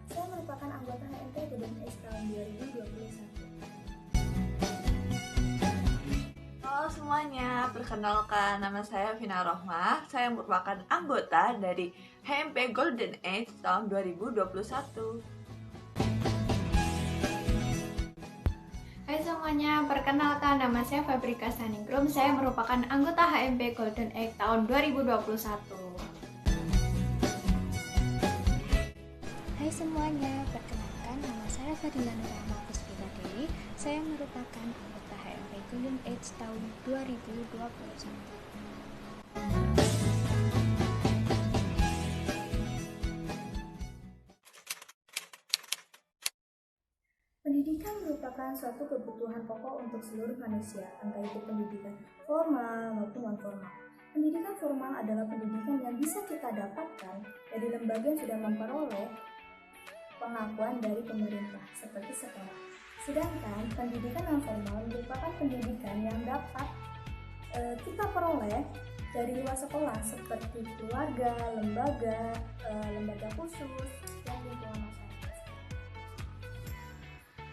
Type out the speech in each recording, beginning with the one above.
Saya merupakan anggota HMP Golden Age tahun 2021. Halo semuanya, perkenalkan nama saya Vina Rohmah. Saya merupakan anggota dari HMP Golden Age tahun 2021. Hai semuanya, perkenalkan nama saya Fabrika Saningrum. Saya merupakan anggota HMP Golden Egg tahun 2021. Hai semuanya, perkenalkan nama saya Fadila Nurahma Puspita Dewi. Saya merupakan anggota HMP Golden Age tahun 2021. Pendidikan merupakan suatu kebutuhan pokok untuk seluruh manusia, entah itu pendidikan formal maupun non-formal. Pendidikan formal adalah pendidikan yang bisa kita dapatkan dari lembaga yang sudah memperoleh pengakuan dari pemerintah, seperti sekolah. Sedangkan pendidikan non-formal merupakan pendidikan yang dapat kita peroleh dari luar sekolah, seperti keluarga, lembaga khusus, dan lingkungan masyarakat.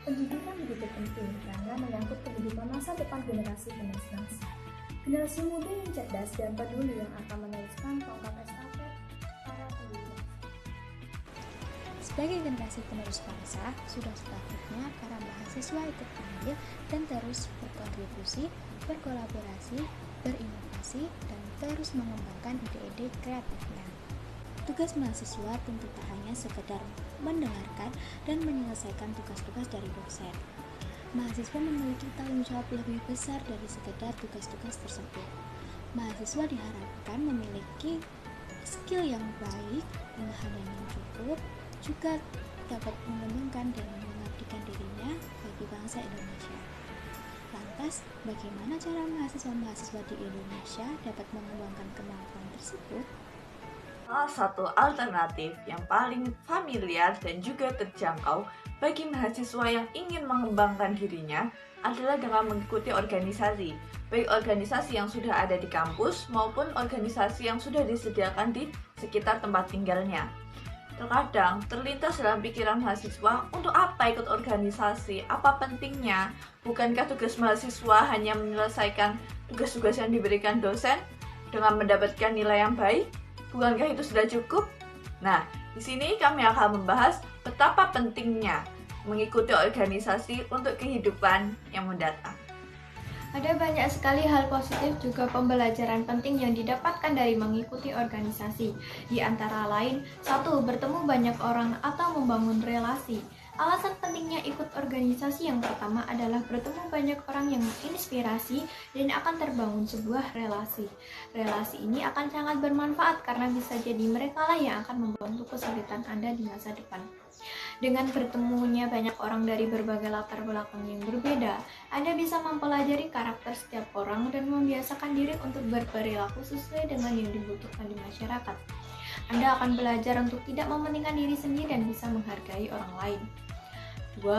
Pendidikan begitu penting karena menyangkut kehidupan masa depan generasi penerus bangsa. Generasi muda yang cerdas dan peduli yang akan meneruskan tongkat estafet para penduduk. Sebagai generasi penerus bangsa, sudah sepatutnya para mahasiswa ikut andil dan terus berkontribusi, berkolaborasi, berinovasi, dan terus mengembangkan ide-ide kreatifnya. Tugas mahasiswa tentu tak hanya sekedar mendengarkan dan menyelesaikan tugas-tugas dari dosen. Mahasiswa memiliki tanggung jawab lebih besar dari sekedar tugas-tugas tersebut. Mahasiswa diharapkan memiliki skill yang baik, pengetahuan yang cukup, juga dapat mengembangkan dan mengabdikan dirinya bagi bangsa Indonesia. Lantas, bagaimana cara mahasiswa-mahasiswa di Indonesia dapat mengembangkan kemampuan tersebut? Salah satu alternatif yang paling familiar dan juga terjangkau bagi mahasiswa yang ingin mengembangkan dirinya adalah dengan mengikuti organisasi, baik organisasi yang sudah ada di kampus maupun organisasi yang sudah disediakan di sekitar tempat tinggalnya. Terkadang terlintas dalam pikiran mahasiswa, untuk apa ikut organisasi? Apa pentingnya? Bukankah tugas mahasiswa hanya menyelesaikan tugas-tugas yang diberikan dosen dengan mendapatkan nilai yang baik? Bukankah itu sudah cukup? Nah, di sini kami akan membahas betapa pentingnya mengikuti organisasi untuk kehidupan yang mendatang. Ada banyak sekali hal positif juga pembelajaran penting yang didapatkan dari mengikuti organisasi. Di antara lain, 1. Bertemu banyak orang atau membangun relasi. Alasan pentingnya ikut organisasi yang pertama adalah bertemu banyak orang yang menginspirasi dan akan terbangun sebuah relasi. Relasi ini akan sangat bermanfaat karena bisa jadi mereka lah yang akan membantu kesulitan Anda di masa depan. Dengan bertemunya banyak orang dari berbagai latar belakang yang berbeda, Anda bisa mempelajari karakter setiap orang dan membiasakan diri untuk berperilaku sesuai dengan yang dibutuhkan di masyarakat. Anda akan belajar untuk tidak mementingkan diri sendiri dan bisa menghargai orang lain. 2.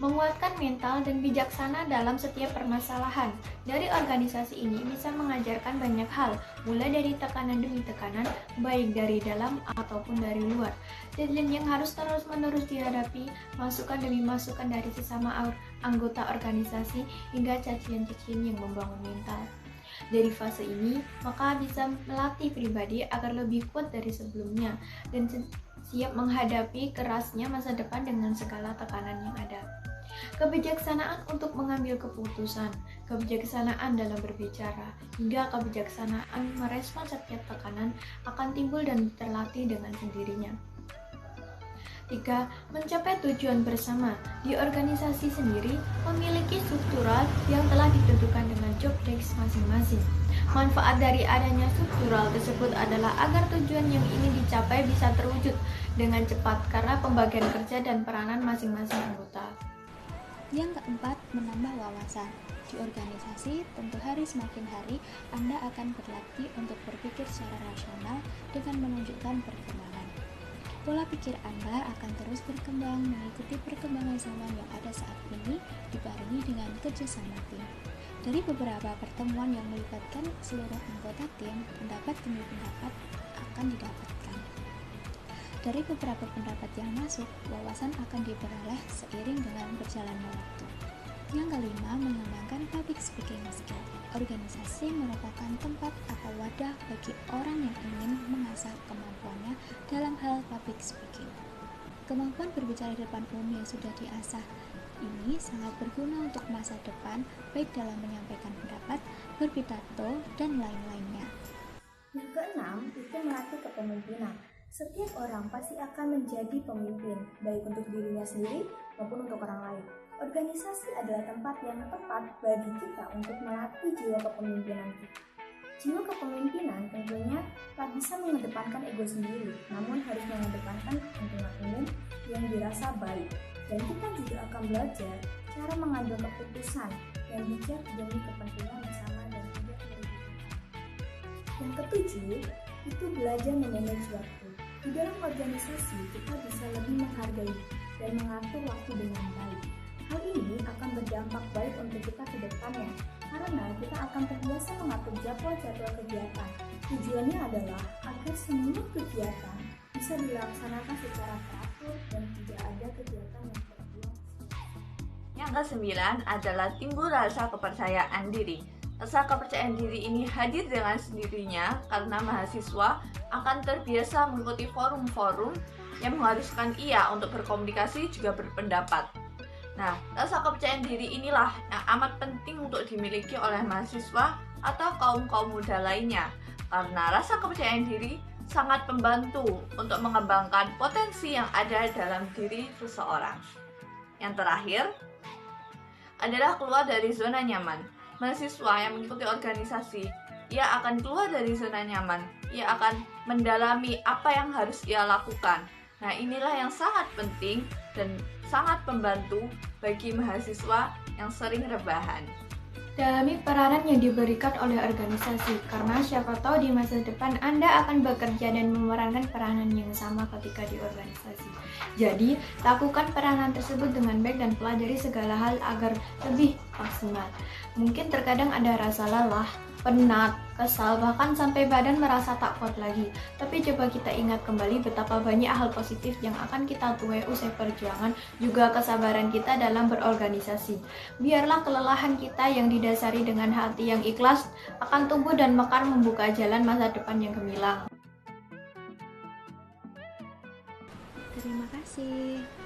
Menguatkan mental dan bijaksana dalam setiap permasalahan. Dari organisasi ini bisa mengajarkan banyak hal, mulai dari tekanan demi tekanan, baik dari dalam ataupun dari luar, dan yang harus terus-menerus dihadapi, masukan demi masukan dari sesama anggota organisasi, hingga cacian-cacian yang membangun mental. Dari fase ini, maka bisa melatih pribadi agar lebih kuat dari sebelumnya, dan siap menghadapi kerasnya masa depan dengan segala tekanan yang ada. Kebijaksanaan untuk mengambil keputusan, kebijaksanaan dalam berbicara, hingga kebijaksanaan merespon setiap tekanan akan timbul dan terlatih dengan sendirinya. 3. Mencapai tujuan bersama. Di organisasi sendiri memiliki struktural yang telah ditentukan dengan job desk masing-masing. Manfaat dari adanya struktural tersebut adalah agar tujuan yang ingin dicapai bisa terwujud dengan cepat karena pembagian kerja dan peranan masing-masing anggota. Yang keempat, menambah wawasan. Di organisasi, tentu semakin hari Anda akan berlatih untuk berpikir secara rasional dengan menunjukkan perkembangan. Pola pikir Anda akan terus berkembang mengikuti perkembangan zaman yang ada saat ini, dibarengi dengan kerjasama tim. Dari beberapa pertemuan yang melibatkan seluruh anggota tim, pendapat demi pendapat akan didapatkan. Dari beberapa pendapat yang masuk, wawasan akan diperoleh seiring dengan berjalannya waktu. Yang kelima, mengembangkan public speaking skill. Organisasi merupakan tempat atau wadah bagi orang yang ingin mengasah kemampuannya dalam hal public speaking. Kemampuan berbicara di depan umum yang sudah diasah ini sangat berguna untuk masa depan, baik dalam menyampaikan pendapat, berpidato, dan lain-lainnya. Yang keenam, itu melatih kepemimpinan. Setiap orang pasti akan menjadi pemimpin, baik untuk dirinya sendiri maupun untuk orang lain. Organisasi adalah tempat yang tepat bagi kita untuk melatih jiwa kepemimpinan kita. Jiwa kepemimpinan tentunya tak bisa mengedepankan ego sendiri, namun harus mengedepankan kepentingan umum yang dirasa baik. Dan kita juga akan belajar cara mengambil keputusan yang bijak demi kepentingan bersama dan tidak merugikan. Yang ketujuh, itu belajar memanage waktu. Di dalam organisasi, kita bisa lebih menghargai dan mengatur waktu dengan baik. Hal ini akan berdampak baik untuk kita ke depannya, karena kita akan terbiasa mengatur jadwal-jadwal kegiatan. Tujuannya adalah agar semua kegiatan bisa dilaksanakan secara teratur dan tidak ada kegiatan yang terbuang. Yang kesembilan adalah timbul rasa kepercayaan diri. Rasa kepercayaan diri ini hadir dengan sendirinya karena mahasiswa akan terbiasa mengikuti forum-forum yang mengharuskan ia untuk berkomunikasi juga berpendapat. Nah, rasa kepercayaan diri inilah yang amat penting untuk dimiliki oleh mahasiswa atau kaum-kaum muda lainnya, karena rasa kepercayaan diri sangat membantu untuk mengembangkan potensi yang ada dalam diri seseorang. Yang terakhir adalah keluar dari zona nyaman. Mahasiswa yang mengikuti organisasi, ia akan keluar dari zona nyaman, ia akan mendalami apa yang harus ia lakukan. Nah, inilah yang sangat penting dan sangat membantu bagi mahasiswa yang sering rebahan. Dalami peranan yang diberikan oleh organisasi, karena siapa tahu di masa depan Anda akan bekerja dan memerankan peranan yang sama ketika di organisasi. Jadi, lakukan peranan tersebut dengan baik dan pelajari segala hal agar lebih maksimal. Mungkin terkadang ada rasa lelah, penat, kesal, bahkan sampai badan merasa tak kuat lagi. Tapi coba kita ingat kembali betapa banyak hal positif yang akan kita tuai usai perjuangan, juga kesabaran kita dalam berorganisasi. Biarlah kelelahan kita yang didasari dengan hati yang ikhlas akan tumbuh dan mekar membuka jalan masa depan yang gemilang. Terima kasih.